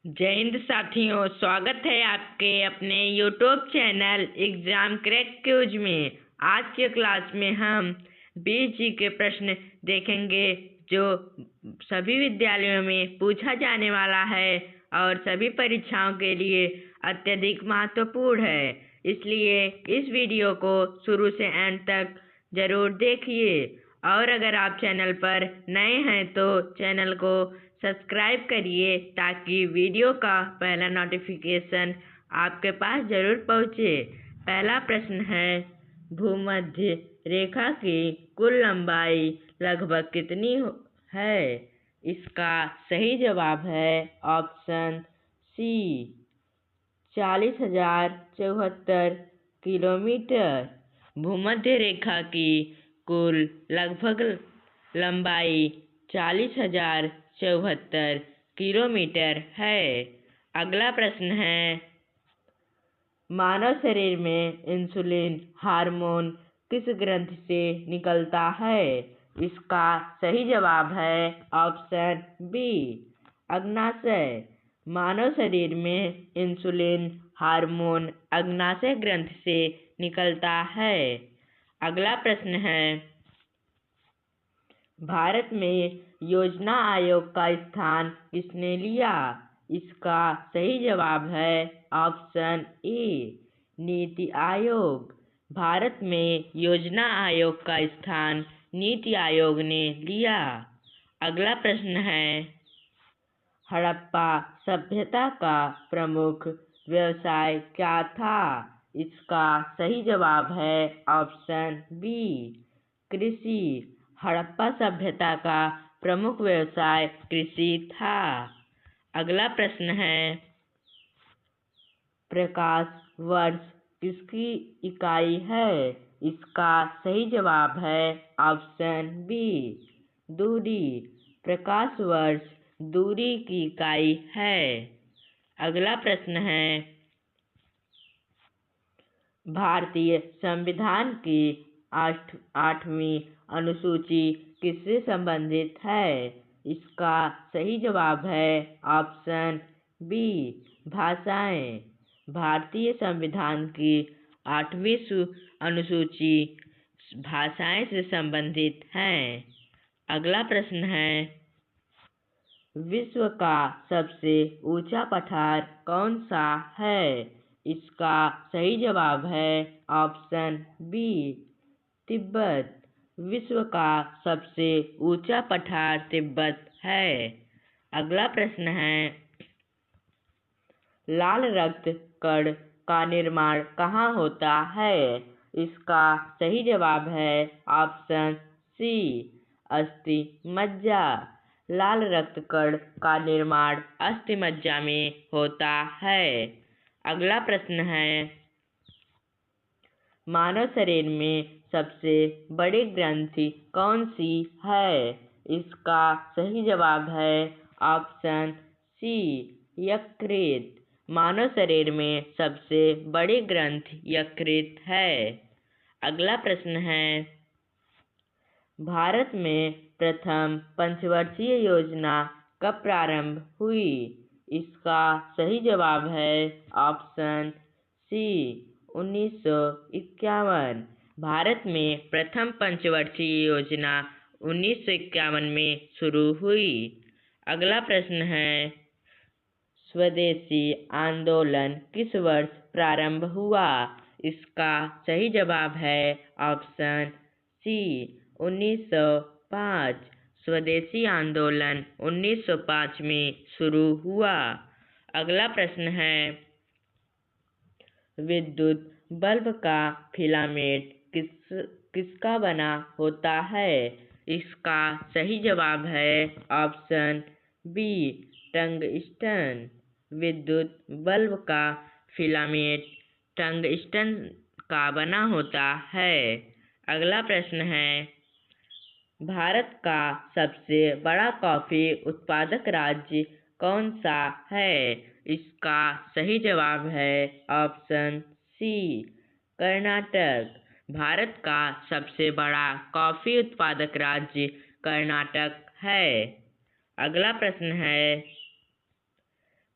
जय हिंद साथियों, स्वागत है आपके अपने YouTube channel exam crack quiz में। आज के क्लास में हम 20 जी के प्रश्न देखेंगे जो सभी विद्यालयों में पूछा जाने वाला है और सभी परीक्षाओं के लिए अत्यधिक महत्वपूर्ण है। इसलिए इस वीडियो को शुरू से एंड तक जरूर देखिए और अगर आप चैनल पर नए हैं तो चैनल को सब्सक्राइब करिए ताकि वीडियो का पहला नोटिफिकेशन आपके पास जरूर पहुँचे। पहला प्रश्न है, भूमध्य रेखा की कुल लंबाई लगभग कितनी है? इसका सही जवाब है ऑप्शन सी 40,074 किलोमीटर। भूमध्य रेखा की कुल लगभग लंबाई 40,074 किलोमीटर है। अगला प्रश्न है, मानव शरीर में इंसुलिन हार्मोन किस ग्रंथि से निकलता है? इसका सही जवाब है ऑप्शन बी अग्नाशय। मानव शरीर में इंसुलिन हार्मोन अग्नाशय ग्रंथि से निकलता है। अगला प्रश्न है, भारत में योजना आयोग का स्थान किसने लिया? इसका सही जवाब है ऑप्शन ए नीति आयोग। भारत में योजना आयोग का स्थान नीति आयोग ने लिया। अगला प्रश्न है, हड़प्पा सभ्यता का प्रमुख व्यवसाय क्या था? इसका सही जवाब है ऑप्शन बी कृषि। हड़प्पा सभ्यता का प्रमुख व्यवसाय कृषि था। अगला प्रश्न है, प्रकाश वर्ष किसकी इकाई है? इसका सही जवाब है ऑप्शन बी दूरी। प्रकाश वर्ष दूरी की इकाई है। अगला प्रश्न है, भारतीय संविधान की 8वीं अनुसूची किससे संबंधित है? इसका सही जवाब है ऑप्शन बी भाषाएं। भारतीय संविधान की 8वीं अनुसूची भाषाएं से संबंधित है। अगला प्रश्न है, विश्व का सबसे ऊंचा पठार कौन सा है? इसका सही जवाब है ऑप्शन बी तिब्बत। विश्व का सबसे ऊंचा पठार तिब्बत है। अगला प्रश्न है, लाल रक्त कण का निर्माण कहाँ होता है? इसका सही जवाब है ऑप्शन सी अस्थि मज्जा। लाल रक्त कण का निर्माण अस्थि मज्जा में होता है। अगला प्रश्न है, मानव शरीर में सबसे बड़ी ग्रंथि कौन सी है? इसका सही जवाब है ऑप्शन सी यकृत। मानव शरीर में सबसे बड़ी ग्रंथि यकृत है। अगला प्रश्न है, भारत में प्रथम पंचवर्षीय योजना कब प्रारंभ हुई? इसका सही जवाब है ऑप्शन सी 1951। भारत में प्रथम पंचवर्षीय योजना 1951 में शुरू हुई। अगला प्रश्न है, स्वदेशी आंदोलन किस वर्ष प्रारंभ हुआ? इसका सही जवाब है ऑप्शन सी 1905। स्वदेशी आंदोलन 1905 में शुरू हुआ। अगला प्रश्न है, विद्युत बल्ब का फिलामेंट किसका बना होता है? इसका सही जवाब है ऑप्शन बी टंगस्टन। विद्युत बल्ब का फिलामेंट टंगस्टन का बना होता है। अगला प्रश्न है, भारत का सबसे बड़ा कॉफी उत्पादक राज्य कौन सा है? इसका सही जवाब है ऑप्शन सी कर्नाटक। भारत का सबसे बड़ा कॉफी उत्पादक राज्य कर्नाटक है। अगला प्रश्न है,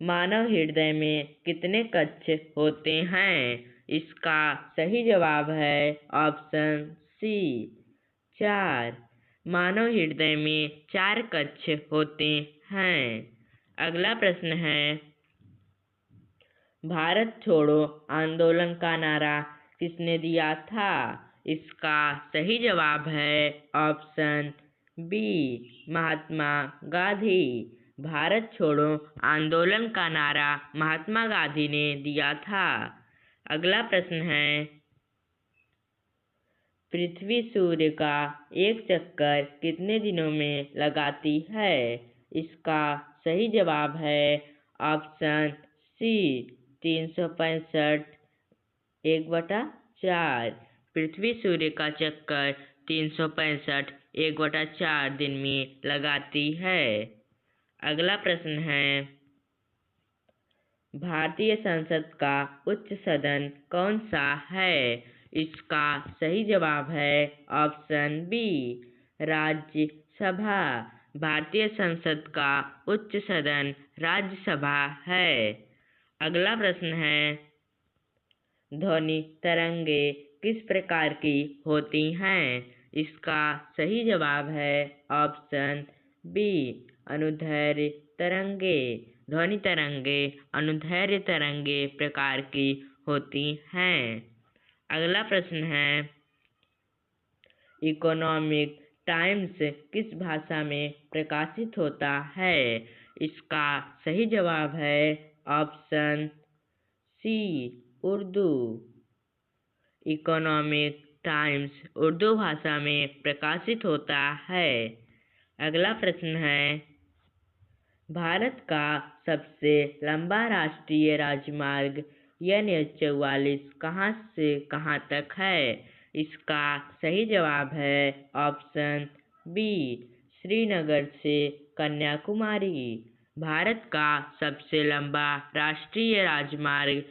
मानव हृदय में कितने कक्ष होते हैं? इसका सही जवाब है ऑप्शन सी 4। मानव हृदय में 4 कक्ष होते हैं। अगला प्रश्न है, भारत छोड़ो आंदोलन का नारा किसने दिया था? इसका सही जवाब है ऑप्शन बी महात्मा गांधी। भारत छोड़ो आंदोलन का नारा महात्मा गांधी ने दिया था। अगला प्रश्न है, पृथ्वी सूर्य का एक चक्कर कितने दिनों में लगाती है? इसका सही जवाब है ऑप्शन सी 365 1/4। पृथ्वी सूर्य का चक्कर 365 1/4 दिन में लगाती है। अगला प्रश्न है, भारतीय संसद का उच्च सदन कौन सा है? इसका सही जवाब है ऑप्शन बी राज्यसभा। भारतीय संसद का उच्च सदन राज्यसभा है। अगला प्रश्न है, ध्वनि तरंगे किस प्रकार की होती हैं? इसका सही जवाब है ऑप्शन बी अनुदैर्घ्य तरंगे। ध्वनि तरंगे अनुदैर्घ्य तरंगे प्रकार की होती हैं। अगला प्रश्न है, इकोनॉमिक टाइम्स किस भाषा में प्रकाशित होता है? इसका सही जवाब है option C Urdu. Economic Times Urdu भाषा में प्रकाशित होता है। अगला प्रश्न है, भारत का सबसे लंबा राष्ट्रीय राजमार्ग NH-44 कहाँ से कहाँ तक है? इसका सही जवाब है ऑप्शन बी श्रीनगर से कन्याकुमारी। भारत का सबसे लंबा राष्ट्रीय राजमार्ग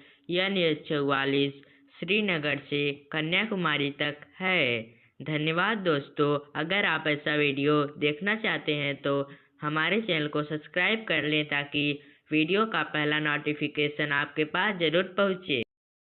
NH-44 श्रीनगर से कन्याकुमारी तक है। धन्यवाद दोस्तों। अगर आप ऐसा वीडियो देखना चाहते हैं तो हमारे चैनल को सब्सक्राइब कर लें ताकि वीडियो का पहला नोटिफिकेशन आपके पास जरूर पहुँचे।